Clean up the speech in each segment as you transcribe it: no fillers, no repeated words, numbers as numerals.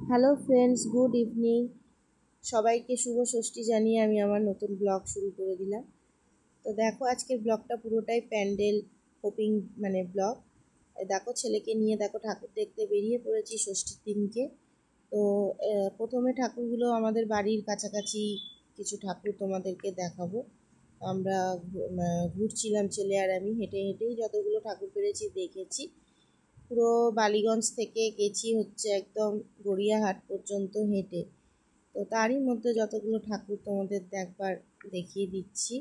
Hello friends, good evening. সবাইকে শুভ ষষ্ঠী জানিয়ে আমি আমার নতুন ব্লগ শুরু করে দিলাম। তো দেখো, আজকের ব্লগটা পুরোটাই প্যান্ডেল হোপিং ব্লগ। দেখো, ছেলেকে নিয়ে দেখো ঠাকুর দেখতে বেরিয়ে পড়েছি ষষ্ঠীর দিনকে। তো প্রথমে ঠাকুরগুলো আমাদের বাড়ির কাছাকাছি কিছু ঠাকুর তোমাদেরকে দেখাবো। আমরা ঘুরছিলাম, ছেলে আর আমি হেঁটে হেঁটেই যতগুলো ঠাকুর পেরেছি দেখেছি। পুরো বালিগঞ্জ থেকে গেছি হচ্ছে একদম গড়িয়াহাট পর্যন্ত হেঁটে। তো তারই মধ্যে যতগুলো ঠাকুর তোমাদের একবার দেখিয়ে দিচ্ছি।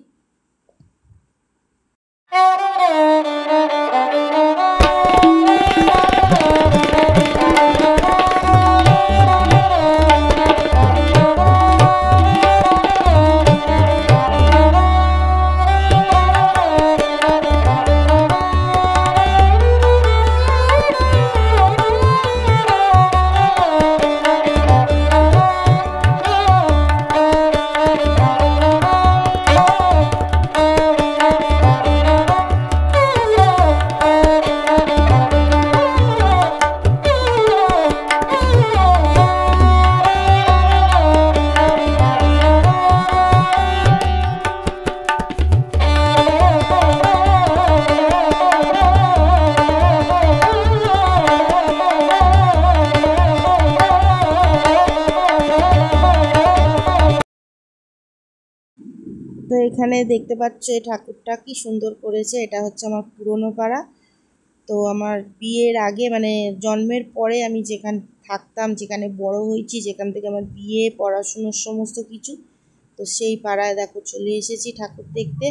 তো এখানে দেখতে পাচ্ছ এই ঠাকুরটা কি সুন্দর করেছে। এটা হচ্ছে আমার পুরনো পাড়া। তো আমার বিয়ের আগে জন্মের পরে আমি যেখানে থাকতাম, যেখানে বড় হয়েছি, যেখান থেকে আমার বিয়ে, পড়াশুনোর সমস্ত কিছু, তো সেই পাড়ায় দেখো চলে এসেছি ঠাকুর দেখতে।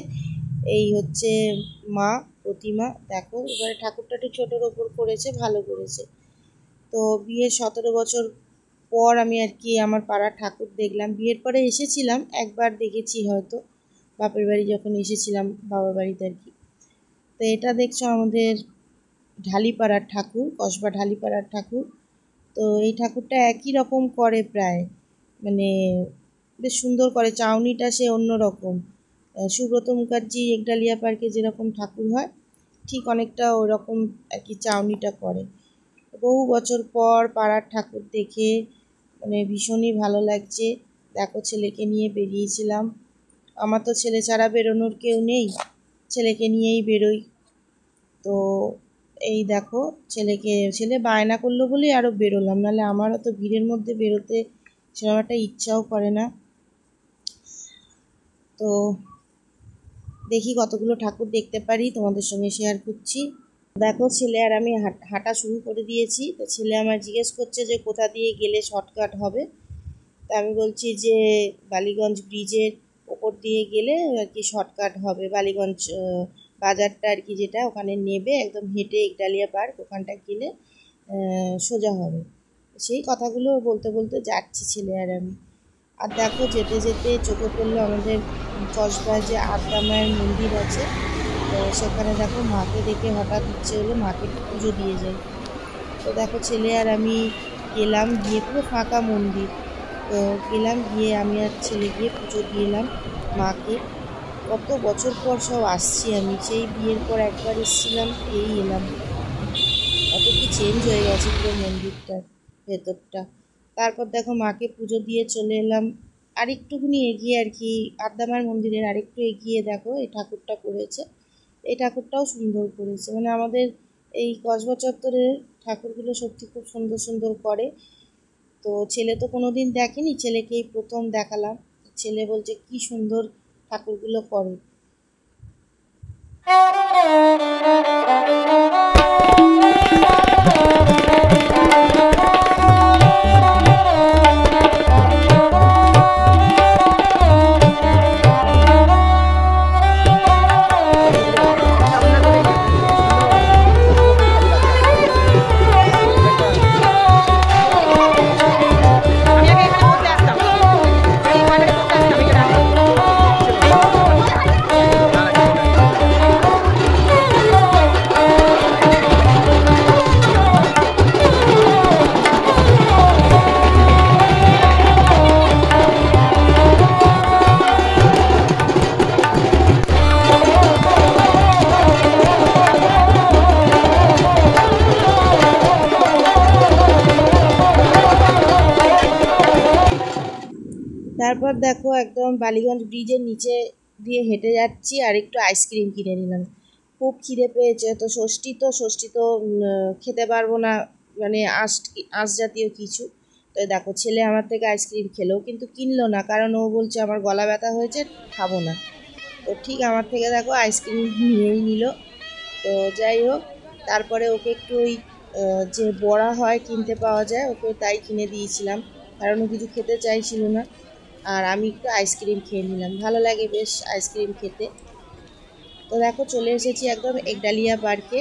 এই হচ্ছে মা প্রতিমা। দেখো, এবারে ঠাকুরটা একটু ছোটোর ওপর করেছে, ভালো করেছে। তো বিয়ের 17 বছর পর আমি আর কি আমার পাড়ার ঠাকুর দেখলাম। বিয়ের পরে এসেছিলাম একবার, দেখেছি হয়তো বাপের বাড়ি যখন এসেছিলাম, বাবার বাড়িতে আর কি। তো এটা দেখছো আমাদের ঢালিপাড়ার ঠাকুর, কসবা ঢালিপাড়ার ঠাকুর। তো এই ঠাকুরটা একই রকম করে প্রায়, বেশ সুন্দর করে। চাউনিটা সে অন্যরকম। সুব্রত মুখার্জি একডালিয়া পার্কে যেরকম ঠাকুর হয়, ঠিক অনেকটা ওরকম আর কি চাউনিটা করে। বহু বছর পর পাড়ার ঠাকুর দেখে ভীষণই ভালো লাগছে। দেখো, ছেলেকে নিয়ে বেরিয়েছিলাম। আমার তো ছেলে ছাড়া বেরোনোর কেউ নেই, ছেলেকে নিয়েই বেরোই। তো এই দেখো, ছেলে বায়না করলো বলেই আরও বেরোলাম, নাহলে আমারও তো ভিড়ের মধ্যে বেরোতে সেরকম একটা ইচ্ছাও করে না। তো দেখি কতগুলো ঠাকুর দেখতে পারি, তোমাদের সঙ্গে শেয়ার করছি। দেখো, ছেলে আর আমি হাঁটা শুরু করে দিয়েছি। তো ছেলে আমার জিজ্ঞেস করছে যে কোথা দিয়ে গেলে শর্টকাট হবে। তা আমি বলছি যে বালিগঞ্জ ব্রিজের ওপর দিয়ে গেলে আর কি শর্টকাট হবে। বালিগঞ্জ বাজারটা আর কি, যেটা ওখানে নেবে একদম হেঁটে একডালিয়া পার্ক, ওখানটা গেলে সোজা হবে। সেই কথাগুলো বলতে বলতে যাচ্ছি ছেলে আর আমি। আর দেখো, যেতে যেতে চোখে পড়লো আমাদের কসবায় যে আদ্যা মায়ের মন্দির আছে। তো সেখানে দেখো মাকে দেখে হঠাৎ ইচ্ছে হলো মাকে পুজো দিয়ে যাই। তো দেখো, ছেলে আর আমি গেলাম, গিয়ে পুরো ফাঁকা মন্দির। তো গেলাম, গিয়ে আমি আর ছেলে গিয়ে পুজো দিয়ে এলাম মাকে। কত বছর পর সব আসছি আমি, সেই বিয়ের পর একবার এসেছিলাম, এই এলাম। কত কি চেঞ্জ হয়ে গেছে পুরো মন্দিরটার ভেতরটা। তারপর দেখো মাকে পুজো দিয়ে চলে এলাম আরেকটুকুনি এগিয়ে আর কি, আদ্যামার মন্দিরের আরেকটু এগিয়ে দেখো এই ঠাকুরটা করেছে। এই ঠাকুরটাও সুন্দর করেছে। আমাদের এই কসবা চত্বরের ঠাকুরগুলো সত্যি খুব সুন্দর সুন্দর করে। তো ছেলে তো কোনো দিন দেখেনি, ছেলেকে এই প্রথম দেখালাম। ছেলে বলছে কি সুন্দর ঠাকুরগুলো করে। তারপর দেখো একদম বালিগঞ্জ ব্রিজের নিচে দিয়ে হেঁটে যাচ্ছি আর একটু আইসক্রিম কিনে নিলাম। খুব খিদে পেয়েছে, তো ষষ্ঠী তো খেতে পারবো না, মানে আঁশ জাতীয় কিছু। তো দেখো ছেলে আমার থেকে আইসক্রিম খেলো, কিন্তু কিনলো না, কারণ ও বলছে আমার গলা ব্যথা হয়েছে, খাবো না। তো ঠিক আমার থেকে দেখো আইসক্রিম নিয়েই নিল। তো যাই হোক, তারপরে ওকে একটু ওই যে বড়া হয় কিনতে পাওয়া যায়, ওকে তাই কিনে দিয়েছিলাম, কারণ ও কিছু খেতে চাইছিল না। আর আমি একটু আইসক্রিম খেয়ে নিলাম, ভালো লাগে বেশ আইসক্রিম খেতে। তো দেখো চলে এসেছি একদম একডালিয়া পার্কে।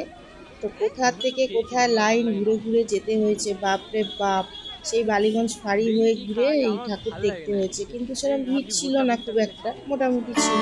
তো কোথা থেকে কোথায় লাইন ঘুরে ঘুরে যেতে হয়েছে, বাপরে বাপ। সেই বালিগঞ্জ ফাঁড়ি হয়ে ঘুরে এই ঠাকুর দেখতে হয়েছে, কিন্তু সেরকম ভিড় ছিল না খুব একটা, মোটামুটি ছিল।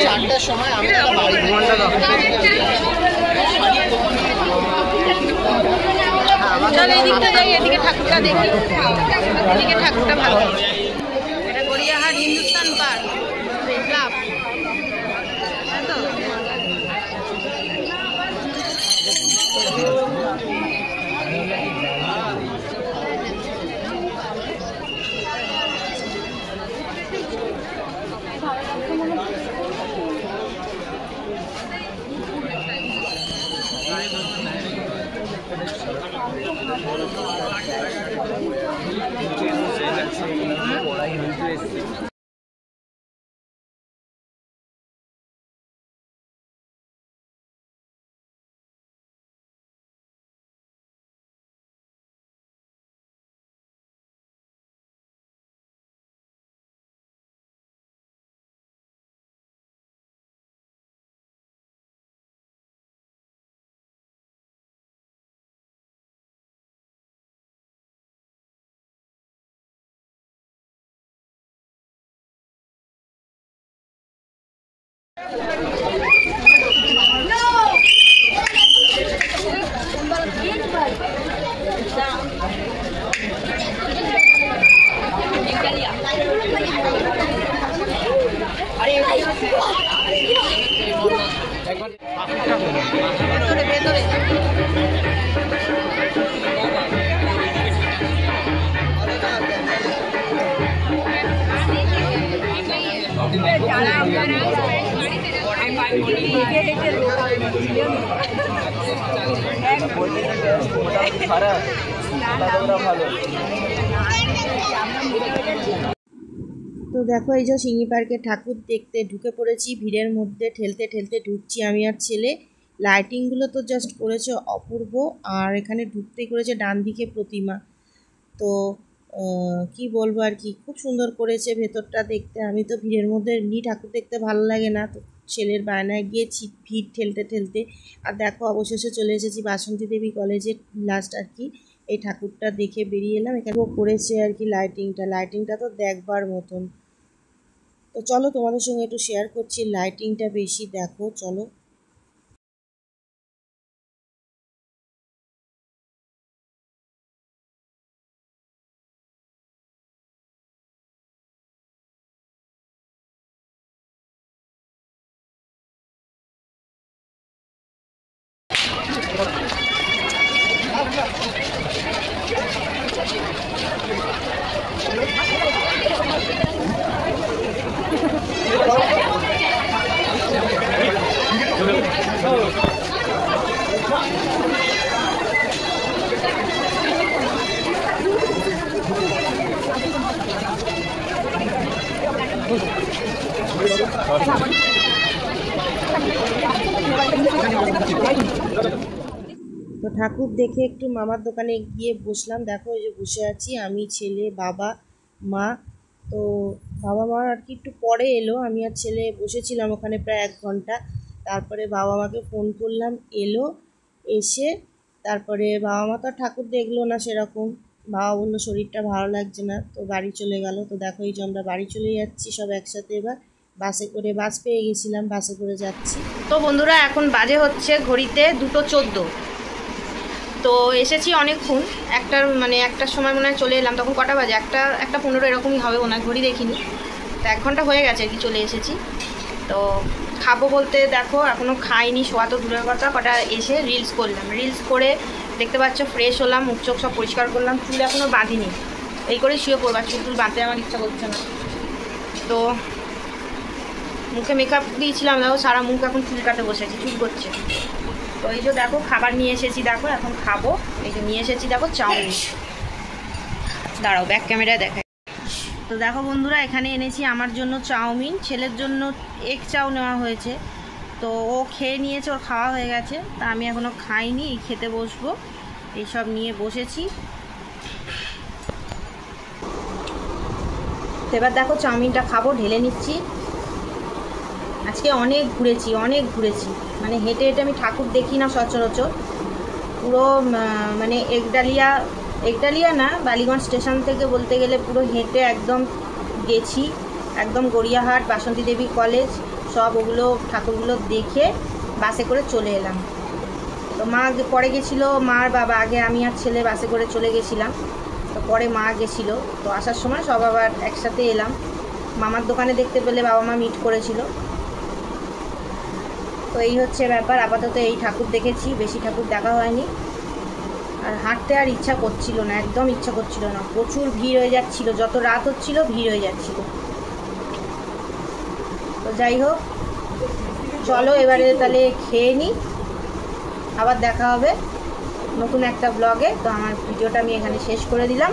চারটার সময় আমি এদিকটা যাই, এদিকে ঠাকুরটা দেখি, এদিকে ঠাকুরটা ভালো। এটা গড়িয়াহাট হিন্দুস্তান পার্ক ক্লাব, তাই তো? ভেতরে ভেতরে তো দেখো এই যে সিঙ্গি পার্কে ঠাকুর দেখতে ঢুকে পড়েছি, ভিড়ের মধ্যে ঠেলতে ঠেলতে ঢুকছি আমি আর ছেলে। লাইটিংগুলো তো জাস্ট করেছে অপূর্ব, আর এখানে ঢুকতেই করেছে ডান দিকে প্রতিমা। তো কি বলবো আর কি, খুব সুন্দর করেছে ভেতরটা দেখতে। আমি তো ভিড়ের মধ্যে এমনি ঠাকুর দেখতে ভালো লাগে না, তো ছেলের বায়নায় গিয়েছি ভিড় ঠেলতে ঠেলতে। আর দেখো অবশেষে চলে এসেছি বাসন্তী দেবী কলেজের লাস্ট আর কি। এই ঠাকুরটা দেখে বেরিয়ে এলাম। এখানে করেছে আর কি লাইটিংটা তো দেখবার মতন। তো চলো তোমাদের সঙ্গে একটু শেয়ার করছি, লাইটিংটা বেশি দেখো চলো। তো ঠাকুর দেখে একটু মামার দোকানে গিয়ে বসলাম। দেখো এই যে বসে আছি আমি, ছেলে, বাবা, মা। তো বাবা মা আর কি একটু পরে এলো, আমি আর ছেলে বসেছিলাম ওখানে প্রায় 1 ঘন্টা। তারপরে বাবা মাকে ফোন করলাম, এলো। এসে তারপরে বাবা মা তো ঠাকুর দেখলো না সেরকম, বাবা বললো শরীরটা ভালো লাগছে না, তো বাড়ি চলে গেল। তো দেখো এই যে আমরা বাড়ি চলে যাচ্ছি সব একসাথে। এবার বাসে করে, বাস পেয়ে গেছিলাম, বাসে করে যাচ্ছি। তো বন্ধুরা এখন বাজে হচ্ছে ঘড়িতে 2:14। তো এসেছি অনেকক্ষণ, একটার সময় মনে হয় চলে এলাম। তখন কটা বাজে? 1:15 এরকমই হবে মনে হয়, ঘড়ি দেখিনি। তো 1 ঘন্টা হয়ে গেছে আর কি চলে এসেছি। তো খাবো বলতে দেখো এখনও খাইনি, শোয়া তো দূরের কথা। কটা এসে রিলস করলাম, রিলস করে দেখতে পাচ্ছ ফ্রেশ হলাম, মুখ চোখ সব পরিষ্কার করলাম, চুল এখনও বাঁধিনি, এই করে শুয়ে পড়বার। চুল বাঁধতে আমার ইচ্ছা করছে না। তো মুখে মেকআপ দিয়েছিলাম, দেখো সারা মুখ এখন চুল কাটে বসেছি, চুল করছে। তো এই যে দেখো খাবার নিয়ে এসেছি, দেখো এখন খাবো। এই যে নিয়ে এসেছি দেখো চাউমিন, দাঁড়াও ব্যাক ক্যামেরায় দেখাই। তো দেখো বন্ধুরা এখানে এনেছি আমার জন্য চাউমিন, ছেলের জন্য এগ চাউ নেওয়া হয়েছে। তো ও খেয়ে নিয়েছে, ওর খাওয়া হয়ে গেছে। তা আমি এখনও খাইনি, এই খেতে বসবো। এইসব নিয়ে বসেছি। তো এবার দেখো চাউমিনটা খাবো, ঢেলে নিচ্ছি। আজকে অনেক ঘুরেছি মানে হেঁটে হেঁটে আমি ঠাকুর দেখি না সচরাচর। পুরো মানে একডালিয়া না, বালিগঞ্জ স্টেশন থেকে বলতে গেলে পুরো হেঁটে একদম গেছি, একদম গড়িয়াহাট, বাসন্তী দেবী কলেজ, সব ওগুলো ঠাকুরগুলো দেখে বাসে করে চলে এলাম। তো মা পরে গেছিলো, মার বাবা, আগে আমি আর ছেলে বাসে করে চলে গেছিলাম। তো পরে মা গেছিলো। তো আসার সময় সব আবার একসাথে এলাম। মামার দোকানে দেখতে পেলে বাবা মা মিট করেছিল। তো এই হচ্ছে ব্যাপার। আপাতত এই ঠাকুর দেখেছি, বেশি ঠাকুর দেখা হয়নি। আর হাঁটতে আর ইচ্ছা করছিল না, একদম ইচ্ছা করছিল না, প্রচুর ভিড় হয়ে যাচ্ছিল, যত রাত হচ্ছিল ভিড় হয়ে যাচ্ছিল। তো যাই হোক, চলো এবারে তাহলে খেয়ে নিই, আবার দেখা হবে নতুন একটা ব্লগে। তো আমার ভিডিওটা আমি এখানে শেষ করে দিলাম।